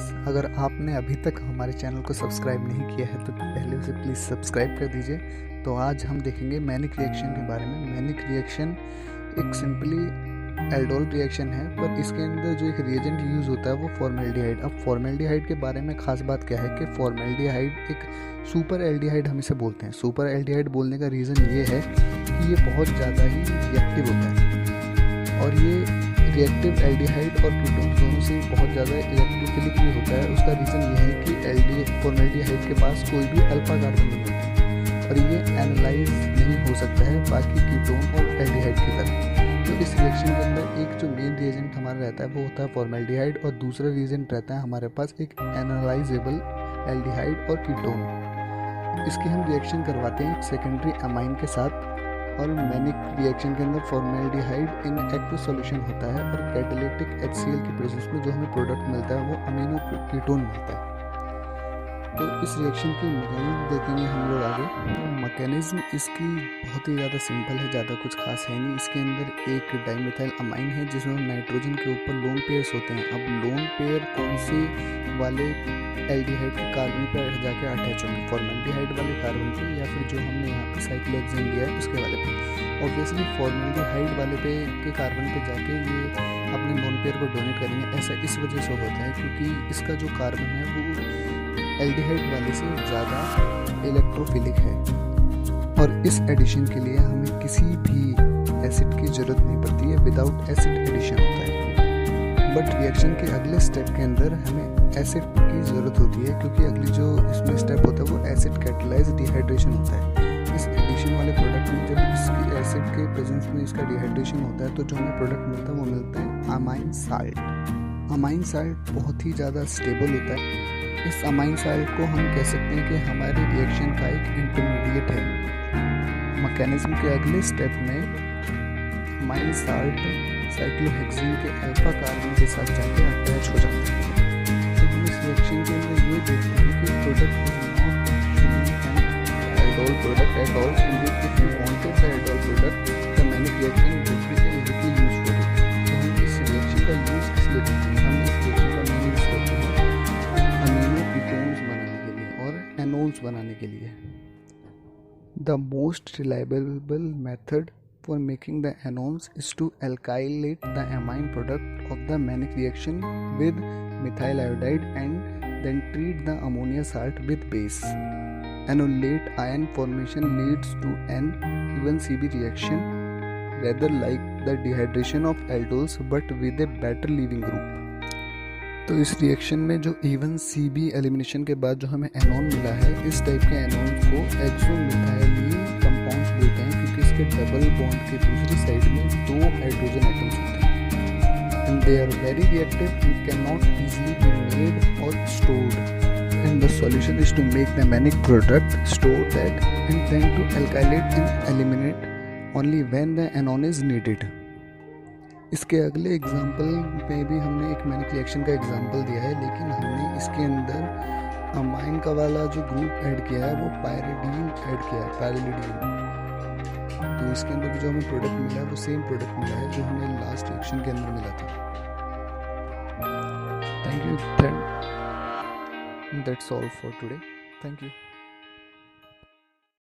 Guys, अगर आपने अभी तक हमारे चैनल को सब्सक्राइब नहीं किया है तो पहले उसे प्लीज़ सब्सक्राइब कर दीजिए। तो आज हम देखेंगे मैनिक रिएक्शन के बारे में। मैनिक रिएक्शन एक सिंपली एल्डोल रिएक्शन है, पर इसके अंदर जो एक रिएजेंट यूज़ होता है वो फॉर्मेल्डिहाइड। अब फॉर्मेल्डिहाइड के बारे में खास बात क्या है कि फॉर्मेल्डिहाइड एक सुपर एल्डिहाइड हम इसे बोलते हैं। सुपर एल्डिहाइड बोलने का रीज़न ये है कि ये बहुत ज़्यादा ही रिएक्टिव होता है और ये रिएक्टिव एल्डिहाइड और कीटोन्स दोनों से बहुत ज़्यादा इलेक्ट्रोफिलिक भी होता है। उसका रीज़न ये है कि फॉर्मेल्डिहाइड के पास कोई भी अल्फा कार्बन नहीं होता है और ये एनालाइज नहीं हो सकता है बाकी कीटोन और एल्डिहाइड की तरह। तो इस रिएक्शन के अंदर एक जो मेन रिएजेंट हमारा रहता है वो होता है फॉर्मेल्डिहाइड और दूसरा रिएजेंट रहता है हमारे पास एक एनालाइजेबल एल्डिहाइड और कीटोन। इसकी हम रिएक्शन करवाते हैं एक सेकेंडरी अमाइन के साथ और मैनिक रिएक्शन के अंदर फॉर्मेल्डिहाइड इन एक्वस सॉल्यूशन होता है और कैटालिटिक HCl की प्रेजेंस में जो हमें प्रोडक्ट मिलता है वो अमीनो कीटोन मिलता है। तो इस रिएक्शन की मैकेनिज्म देखेंगे हम लोग आगे। तो मैकेनिज्म इसकी बहुत ही ज़्यादा सिंपल है, ज़्यादा कुछ खास है नहीं। इसके अंदर एक डाइमेथाइल अमाइन है जिसमें नाइट्रोजन के ऊपर लोन पेयर्स होते हैं। अब लोन पेयर कौन से वाले एल्डिहाइड के कार्बन पर जाके अटैच होंगे, फॉर्मेल्डिहाइड वाले कार्बन पे या फिर जो हमने यहाँ पे साइक्लोहेक्सेन लिया है उसके वाले पे। ऑब्वियसली फॉर्मेल्डिहाइड वाले पे के कार्बन पे जाके ये अपने लोन पेयर को डोनेट करेंगे। ऐसा इस वजह से होता है क्योंकि इसका जो कार्बन है वो एल्डिहाइड वाले से ज़्यादा इलेक्ट्रोफिलिक है और इस एडिशन के लिए हमें किसी भी एसिड की ज़रूरत नहीं पड़ती है, विदाउट एसिड एडिशन होता है। बट रिएक्शन के अगले स्टेप के अंदर हमें एसिड की ज़रूरत होती है क्योंकि अगली जो इसमें स्टेप होता है वो एसिड कैटलाइज डिहाइड्रेशन होता है। इस एडिशन वाले प्रोडक्ट में जब इसकी एसिड के प्रेजेंस में इसका डिहाइड्रेशन होता है तो जो हमें प्रोडक्ट मिलता है वो मिलता है अमाइन साल्ट। अमाइन साल्ट बहुत ही ज़्यादा स्टेबल होता है। इस अमाइन साल्ट को हम कह सकते हैं कि हमारे रिएक्शन का एक इंटरमीडिएट है। मैकेनिज्म के अगले स्टेप में अमाइन साल्ट साइक्लोहेक्सेन के अल्फा कार्बन के साथ जाके अटैच हो जाता है। तो हम इस रिएक्शन के अंदर ये देखते हैं कि product is not actually an aldol product at all. If you wanted the aldol product the manic reaction would be a little useful. तो हम इस रिएक्शन का यूज किस लिए करते हैं? हम इस रिएक्शन का मेन यूज करते हैं अमीनो कीटोन्स बनाने के लिए और एनोन्स बनाने के लिए। The most reliable method for making the anones is to alkylate the amine product of the manic reaction with methyl iodide and then treat the ammonia salt with base. Anolate ion formation leads to an even CB reaction, rather like the dehydration of aldols but with a better leaving group. तो इस reaction में जो even CB elimination के बाद जो हमें एनोन मिला है, इस टाइप के एनोन्स को एक्सोमिथाइलिन कंपाउंड्स बोलते हैं क्योंकि इसके डबल बॉन्ड के दूसरी साइड में 2 हाइड्रोजन एटम्स होते हैं and they are very reactive and can not easily be made और stored and the solution is to make the manic product, store that and then to alkylate and eliminate only when the anion is needed. इसके अगले example में भी हमने एक manic reaction का example दिया है, लेकिन हमने इसके अंदर अमाइन का वाला जो ग्रुप ऐड किया है वो पायरिडीन ऐड किया है, पायरिडीन। तो इसके अंदर जो हमें प्रोडक्ट मिला है वो सेम प्रोडक्ट मिला है जो हमें लास्ट रिएक्शन के अंदर मिला था। Thank you, that's all for today. Thank you.